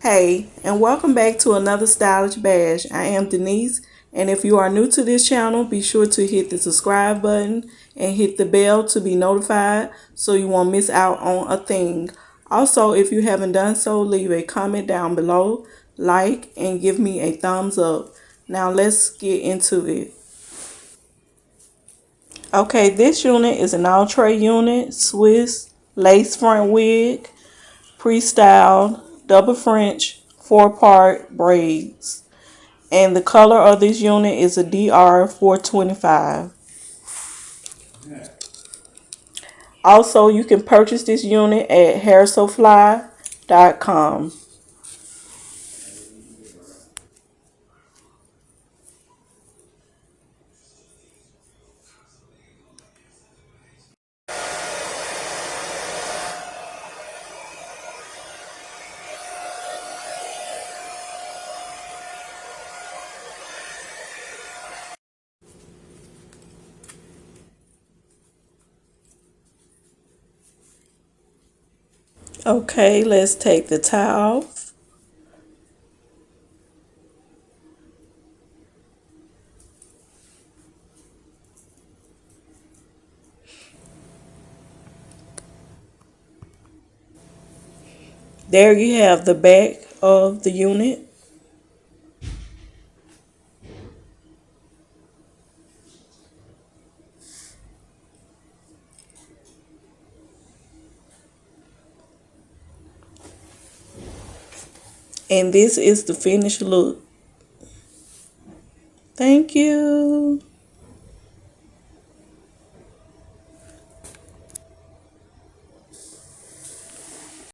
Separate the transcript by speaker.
Speaker 1: Hey, and welcome back to another Stylish Bash. I am Denise, and if you are new to this channel, be sure to hit the subscribe button and hit the bell to be notified so you won't miss out on a thing. Also, if you haven't done so, leave a comment down below, like, and give me a thumbs up. Now let's get into it. Okay, this unit is an Outre unit, Swiss, lace front wig, pre-styled, double French, 4-part braids. And the color of this unit is a DR 425. Also, you can purchase this unit at hairsofly.com. Okay, let's take the tie off. There you have the back of the unit. And this is the finished look. Thank you.